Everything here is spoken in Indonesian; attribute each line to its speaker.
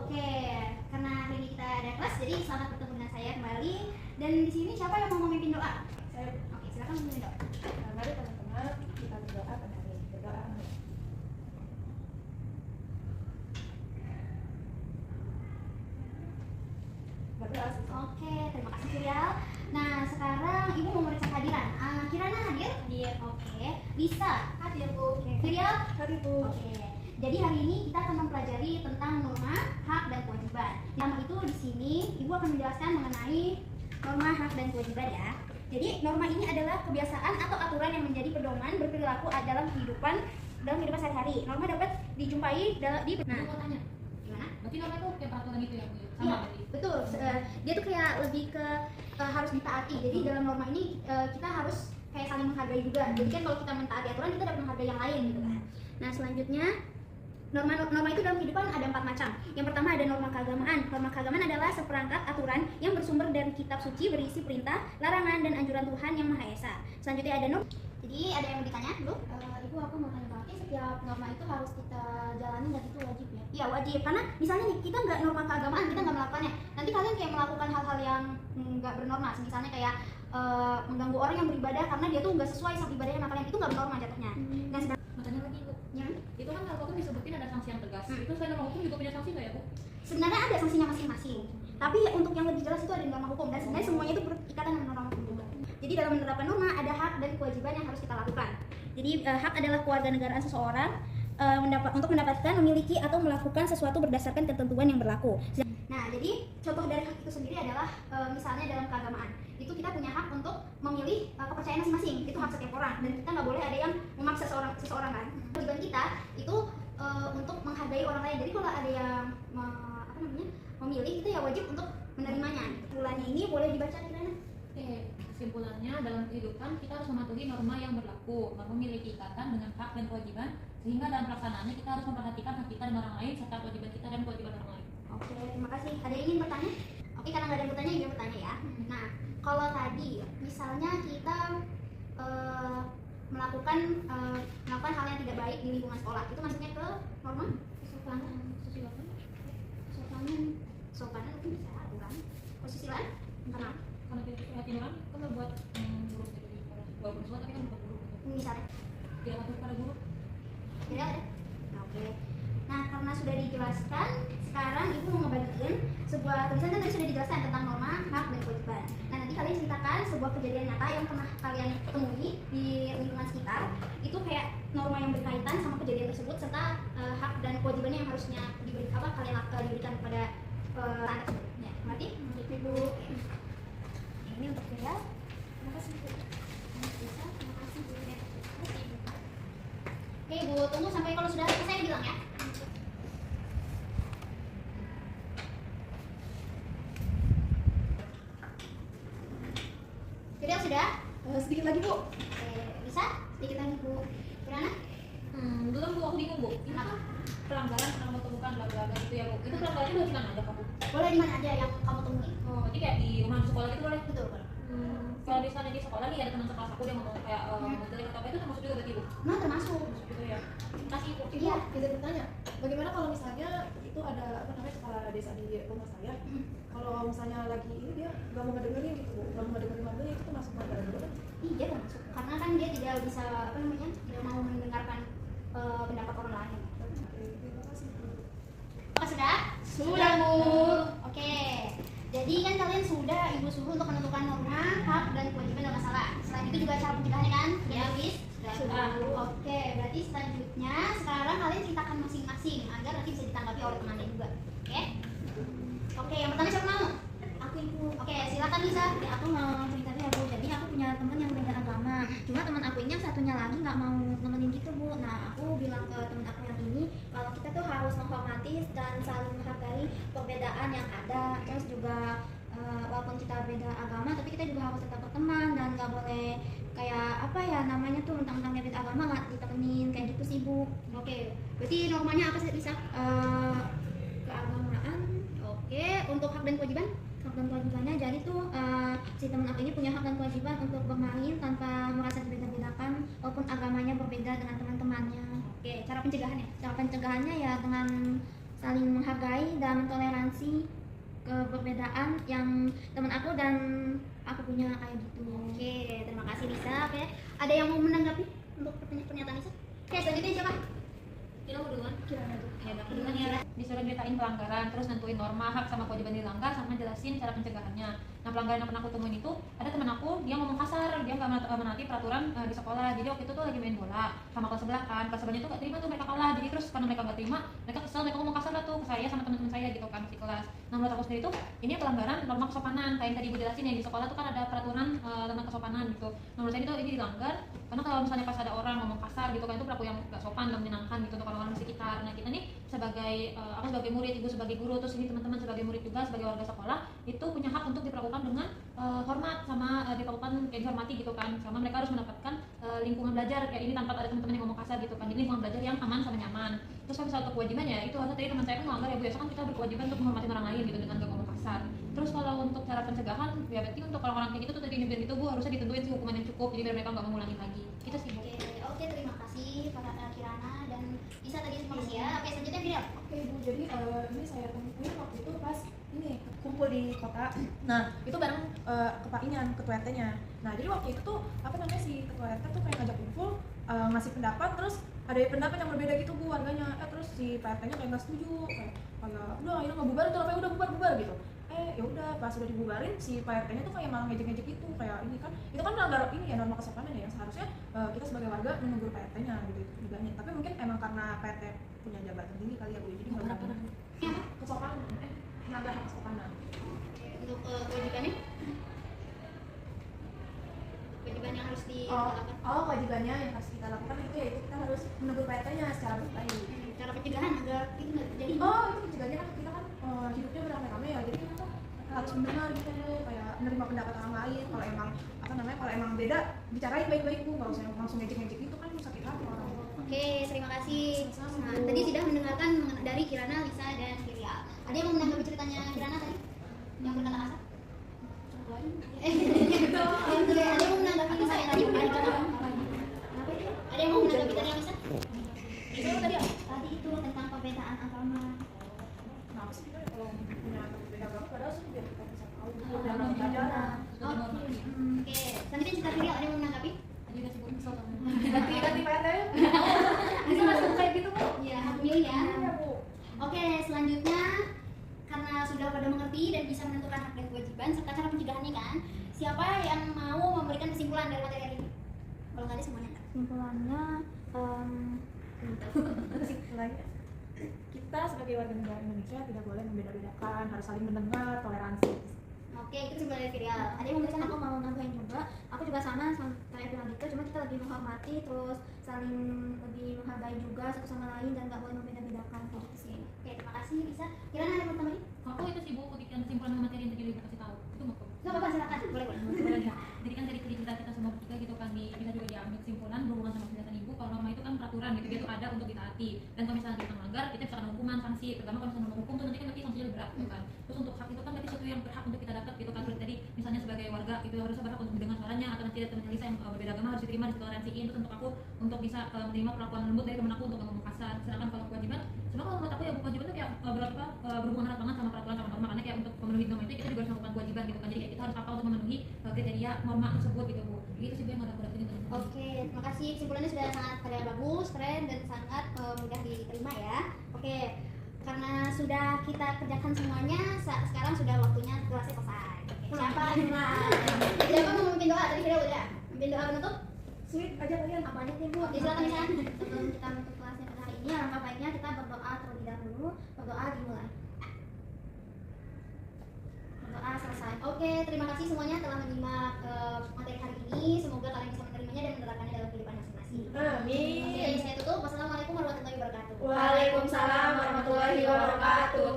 Speaker 1: Oke, karena hari ini kita ada kelas, jadi selamat bertemu dengan saya kembali. Dan di sini siapa yang mau memimpin doa?
Speaker 2: Saya.
Speaker 1: Oke, silakan memimpin doa.
Speaker 2: Mari teman-teman kita berdoa pada hari ini. Berdoa. Berdoa sih.
Speaker 1: Oke, terima kasih Surial. Nah, sekarang Ibu mau memeriksa kehadiran. Kirana hadir? Hadir. Oke. Lisa? Hadir, Bu. Oke. Surial?
Speaker 2: Hari Bu.
Speaker 1: Oke. Jadi hari ini kita akan mempelajari tentang norma, hak, dan kewajiban. Pertama itu di sini Ibu akan menjelaskan mengenai norma, hak, dan kewajiban ya. Jadi norma ini adalah kebiasaan atau aturan yang menjadi pedoman berperilaku dalam kehidupan sehari-hari. Norma dapat dijumpai di
Speaker 3: Nah, mau tanya,
Speaker 1: gimana?
Speaker 3: berarti norma itu kayak peraturan gitu ya, Bu? Sama
Speaker 1: Iya,
Speaker 3: berarti?
Speaker 1: betul. Dia tuh kayak lebih ke harus ditaati. Jadi dalam norma ini kita harus kayak saling menghargai juga. Jadi kan kalau kita mentaati aturan kita dapat menghargai yang lain gitu kan. Nah selanjutnya norma itu dalam kehidupan ada 4 macam. Yang pertama ada norma keagamaan. Norma keagamaan adalah seperangkat aturan yang bersumber dari kitab suci berisi perintah, larangan, dan anjuran Tuhan yang Maha Esa. Selanjutnya ada norma. Jadi ada yang mau ditanya dulu?
Speaker 4: Ibu, aku mau tanya, berarti setiap norma itu harus kita jalani dan itu wajib ya?
Speaker 1: Iya wajib, karena misalnya nih kita nggak norma keagamaan, kita nggak melakukannya, nanti kalian kayak melakukan hal-hal yang nggak bernorma, misalnya kayak mengganggu orang yang beribadah karena dia tuh nggak sesuai sama ibadahnya sama kalian, itu nggak bernorma jatuhnya. Nah
Speaker 3: Mau tanya lagi, Bu.
Speaker 1: ya,
Speaker 3: Itu kan kalau hukum disebutin ada sanksi yang tegas. Itu selain norma hukum juga punya sanksi nggak ya, Bu?
Speaker 1: sebenarnya ada sanksinya masing-masing, tapi untuk yang lebih jelas itu ada di norma hukum, dan sebenarnya semuanya itu berikatan dengan norma hukum juga. Jadi dalam menerapkan norma ada hak dan kewajiban yang harus kita lakukan. Jadi hak adalah kewarganegaraan seseorang untuk mendapatkan, memiliki, atau melakukan sesuatu berdasarkan ketentuan yang berlaku. Nah, jadi contoh dari hak itu sendiri adalah misalnya dalam keagamaan itu kita punya hak untuk memilih kepercayaan masing-masing, itu hak setiap orang, dan kita nggak boleh ada yang memaksa seseorang kan. Kewajiban kita itu untuk menghargai orang lain. Jadi kalau ada yang memilih, itu ya wajib untuk menerimanya. Bulannya ini boleh dibaca kiranya?
Speaker 3: Kesimpulannya dalam kehidupan kita harus mematuhi norma yang berlaku, memiliki ikatan dengan hak dan kewajiban, sehingga dalam pelaksanaannya kita harus memperhatikan hak kita dan orang lain serta kewajiban kita dan kewajiban orang lain.
Speaker 1: Oke, terima kasih. Ada yang ingin bertanya? Oke, karena nggak ada yang bertanya, Ibu bertanya ya. Nah, kalau tadi misalnya kita melakukan hal yang tidak baik di lingkungan sekolah, itu masuknya ke norma
Speaker 4: Kesopanan,
Speaker 1: sopanan mungkin bisa aturan, kesusilaan, karena
Speaker 3: Karena kita perhatian orang kan membuat guru jadi walaupun sekolah tapi kan bukan guru.
Speaker 1: misalnya
Speaker 3: Tidak patuh pada guru.
Speaker 1: tidak ada. Oke. Nah, karena sudah dijelaskan, sekarang Ibu mau ngebagiin sebuah tulisan, kan tadi sudah dijelaskan tentang norma, hak, dan kewajiban. Nah, nanti kalian ceritakan sebuah kejadian nyata yang pernah kalian temui di lingkungan sekitar. Itu kayak norma yang berkaitan sama kejadian tersebut serta hak dan kewajibannya yang harusnya kalian diberikan kepada anak tersebut. Ya, ngerti? Ibu. Ini untuk saya. Terima kasih Bu. Terima kasih Bu. Oke Ibu, tunggu sampai kalau sudah selesai bilang ya. Sudah?
Speaker 2: Sedikit lagi Bu.
Speaker 1: Bisa? Sedikit lagi Bu. Kirana?
Speaker 3: Belum, Bu, aku bingung, Bu. Ini kan pelanggaran pernah kamu temukan bla-bla gitu ya, Bu. Itu pelanggarannya boleh di mana aja, Bu?
Speaker 1: Boleh di mana aja yang kamu temui.
Speaker 3: Oh, berarti kayak di rumah di sekolah gitu boleh?
Speaker 1: Betul.
Speaker 3: Kalau di sana di sekolah nih ada teman sekelas aku dia ngomong kayak menteri atau apa itu termasuk juga berarti, Bu?
Speaker 1: Nah, termasuk.
Speaker 3: Termasuk gitu ya. Kasih, Bu.
Speaker 2: Ibu, izin bertanya, bagaimana kalau misalnya itu ada kepala desa di rumah saya, kalau misalnya lagi ini dia nggak mau ngedengerin gitu Bu, nggak mau ngedengerin lagunya, itu termasuk pelanggaran juga kan?
Speaker 1: Iya, termasuk. Karena kan dia tidak bisa tidak mau mendengarkan pendapat orang lain.
Speaker 2: Oke, terima kasih Bu.
Speaker 1: Apa sudah? Sudah Bu. Oke. Jadi kan kalian sudah Ibu suruh untuk menentukan norma, hak, dan kewajiban dalam masalah. Selain itu juga cara pencegahannya kan? Ya, Wis.
Speaker 3: Sudah.
Speaker 1: Oke, berarti selanjutnya sekarang kalian ceritakan masing-masing agar nanti bisa ditanggapi oleh temannya juga. Oke? Oke, yang pertama siapa mau?
Speaker 4: Aku Ibu.
Speaker 1: Oke, silakan Lisa.
Speaker 4: Ya, aku mau cerita ya Bu. Jadi aku punya teman yang beda agama. Cuma teman aku ini yang satunya lagi nggak mau nemenin gitu Bu. Nah, aku bilang ke teman aku yang ini kalau kita tuh harus menghormati dan saling menghargai perbedaan yang ada. Terus juga walaupun kita beda agama, tapi kita juga harus tetap berteman dan nggak boleh kayak apa ya namanya tuh mentang-mentang beda agama nggak ditemenin kayak gitu sih Bu.
Speaker 1: Oke, berarti normanya apa sih Lisa?
Speaker 4: Keagamaan.
Speaker 1: Oke, untuk hak dan kewajiban?
Speaker 4: Hak dan kewajibannya jadi tuh si teman aku ini punya hak dan kewajiban untuk bermain tanpa merasa dibedakan walaupun agamanya berbeda dengan teman-temannya.
Speaker 1: Oke, cara pencegahannya?
Speaker 4: Cara pencegahannya ya dengan saling menghargai dan mentoleransi keberbedaan yang teman aku dan aku punya kayak gitu.
Speaker 1: Oke, terima kasih Lisa. Oke, ada yang mau menanggapi untuk pernyataan Lisa? Oke, selanjutnya siapa?
Speaker 3: Kita mau duluan.
Speaker 2: Kirana tuh.
Speaker 3: Ya, duluan ya. Disuruh ceritain pelanggaran, terus nentuin norma, hak sama kewajiban dilanggar, sama jelasin cara pencegahannya. Nah, pelanggaran yang pernah aku temuin itu, ada teman aku, dia ngomong kasar, dia nggak menaati peraturan di sekolah. Jadi waktu itu tuh lagi main bola sama kelas sebelah kan, kelas sebelahnya tuh nggak terima tuh mereka kalah. Jadi terus karena mereka nggak terima, mereka kesel, mereka ngomong kasar lah tuh ke saya sama teman-teman saya gitu kan di kelas. Nah, menurut aku sendiri tuh ini pelanggaran norma kesopanan. Kayak yang tadi ibu jelasin ya, di sekolah tuh kan ada peraturan tentang kesopanan gitu. Nah, menurut saya itu ini dilanggar, karena kalau misalnya pas ada orang ngomong kasar gitu kan, itu perilaku yang nggak sopan, nggak menyenangkan gitu untuk orang-orang di sekitar. Nah, kita nih sebagai aku sebagai murid, ibu sebagai guru, terus ini teman-teman sebagai murid juga, sebagai warga sekolah, itu punya hak untuk diperlakukan dengan hormat sama diperlakukan kayak dihormati gitu kan. Sama mereka harus mendapatkan lingkungan belajar kayak ini tanpa ada teman-teman yang ngomong kasar gitu kan. Jadi lingkungan belajar yang aman sama nyaman. Terus kalau misalnya untuk kewajibannya, itu harusnya tadi teman saya kan melanggar ya Bu, ya kan kita berkewajiban untuk menghormati orang lain gitu dengan gak ngomong kasar. Terus kalau untuk cara pencegahan, ya berarti untuk orang-orang kayak gitu tuh tadi biar itu Bu harusnya ditentuin sih hukuman yang cukup, jadi biar mereka nggak mengulangi lagi. Itu sih Bu.
Speaker 1: Oke, terima kasih para Kirana dan Lisa tadi, terima kasih ya. Oke, selanjutnya Firel.
Speaker 2: Oke Bu, jadi ini saya temuin waktu itu pas ini kumpul di kota. Nah, itu bareng Pak Inyan, ketua RT-nya. Nah, jadi waktu itu tuh apa namanya si ketua RT tuh kayak ngajak kumpul, ngasih pendapat, terus ada pendapat yang berbeda gitu Bu warganya. Terus si Pak RT-nya kayak nggak setuju, kayak udah akhirnya nggak bubar, terus udah bubar gitu. Ya udah pas udah dibubarin si Pak RT-nya tuh kayak malah ngejek-ngejek gitu, kayak ini kan itu kan melanggar ini ya norma kesopanan ya, yang seharusnya kita sebagai warga menegur Pak RT-nya gitu juganya. Tapi mungkin emang karena Pak RT punya jabatan tinggi kali ya Bu, jadi nggak berani. Kesopanan, melanggar hak kesopanan.
Speaker 1: Untuk kewajibannya? Kewajiban yang harus dilakukan.
Speaker 2: Kewajibannya yang harus kita lakukan itu yaitu kita harus menegur Pak RT-nya secara baik.
Speaker 1: Cara pencegahan agar itu nggak terjadi.
Speaker 2: Itu pencegahannya kan kita kan hidupnya beramai-ramai ya, jadi kita kan harus mendengar gitu Bu, kayak menerima pendapat orang lain. Kalau emang kalau emang beda bicarain baik-baik Bu, nggak usah langsung ngejek-ngejek itu kan sakit hati orang.
Speaker 1: Oke, terima kasih.
Speaker 2: Sama-sama,
Speaker 1: Nah,
Speaker 2: Bu.
Speaker 1: tadi sudah mendengarkan dari Kirana, Lisa, dan Firel. Ada yang mau menanggapi ceritanya Kirana tadi? Yang berkata kasar? Ada yang mau menanggapi Lisa yang tadi berkata kasar? Ada yang mau menanggapi tadi yang Lisa?
Speaker 2: Itu tadi ya?
Speaker 4: Tadi itu tentang perbedaan agama.
Speaker 2: Kenapa sih kita kalau punya beda agama padahal sih biar kita bisa tahu
Speaker 3: Oh,
Speaker 2: dalam pelajaran.
Speaker 1: Oke, selanjutnya cerita Firel, ada yang mau menanggapi?
Speaker 3: Tadi udah sebut kesel kamu.
Speaker 2: Ganti Pak RT ya?
Speaker 1: Bisa langsung kayak gitu Bu? Iya, hak milih ya.
Speaker 2: Iya Bu.
Speaker 1: Oke, selanjutnya karena sudah pada mengerti dan bisa menentukan hak dan kewajiban serta cara pencegahannya kan, siapa yang mau memberikan kesimpulan dari materi hari ini? Kalau nggak ada semuanya enggak.
Speaker 4: Kesimpulannya
Speaker 2: Kesimpulannya, kita sebagai warga negara Indonesia tidak boleh membeda-bedakan, harus saling mendengar, toleransi.
Speaker 1: Oke, itu kesimpulan dari Firel. Ada yang mau
Speaker 4: mungkin
Speaker 1: menambahkan?
Speaker 4: aku mau nambahin juga, aku juga sama kayak bilang gitu, cuma kita lebih menghormati, terus saling lebih menghargai juga satu sama lain dan nggak boleh membeda-bedakan gitu sih.
Speaker 1: Oke, terima kasih Lisa. Kirana ada yang mau tambahin?
Speaker 3: Aku itu sih Bu, kepikiran kesimpulan materi yang tadi ibu kasih tahu. Itu mau
Speaker 1: Nggak apa-apa, silakan. Boleh.
Speaker 3: Jadi kan dari cerita kita semua bertiga gitu kan bisa juga diambil kesimpulan berhubungan sama penjelasan ibu kalau norma itu kan peraturan gitu, dia tuh ada untuk ditaati, dan kalau misalnya kita melanggar kita bisa kena hukuman, sanksi, terutama kalau misalnya norma hukum tuh nanti kan sanksinya lebih berat gitu kan. Terus untuk hak itu kan berarti sesuatu yang berhak untuk kita dapat gitu kan. Terus tadi misalnya sebagai warga itu harusnya berhak untuk mendengar suaranya, atau nanti ada teman Lisa yang berbeda agama harus diterima, ditoleransiin. Terus untuk aku untuk bisa menerima perlakuan lembut dari teman aku untuk ngomong kasar. Sedangkan kalau kewajiban, sebenarnya kalau menurut aku ya kewajiban itu kayak berhubungan erat banget sama peraturan sama norma, karena kayak untuk memenuhi norma itu kita juga harus melakukan kewajiban gitu kan. Jadi kayak kita harus apa untuk memenuhi kriteria norma tersebut gitu Bu. Gitu sih Bu yang aku dapetin teman-teman.
Speaker 1: Oke, terima kasih. Kesimpulannya sudah sangat bagus, keren, dan sangat mudah diterima ya. Oke, karena sudah kita kerjakan semuanya, sekarang sudah waktunya kelasnya selesai. Oke, siapa? Siapa mau memimpin doa? Tadi Firel udah. Memimpin doa penutup?
Speaker 2: Sweet aja kalian.
Speaker 4: Apa aja sih Bu?
Speaker 1: Oke, silakan Lisa.
Speaker 4: Sebelum kita menutup kelasnya pada hari ini, alangkah baiknya kita berdoa terlebih dahulu. Berdoa dimulai. Berdoa selesai.
Speaker 1: Oke, terima kasih semuanya telah menyimak materi hari ini. Semoga kalian bisa menerimanya dan menerapkannya dalam kehidupan masing-masing.
Speaker 2: Amin.
Speaker 1: Oke, saya tutup. Wassalamualaikum warahmatullahi wabarakatuh.
Speaker 2: Waalaikumsalam warahmatullahi wabarakatuh.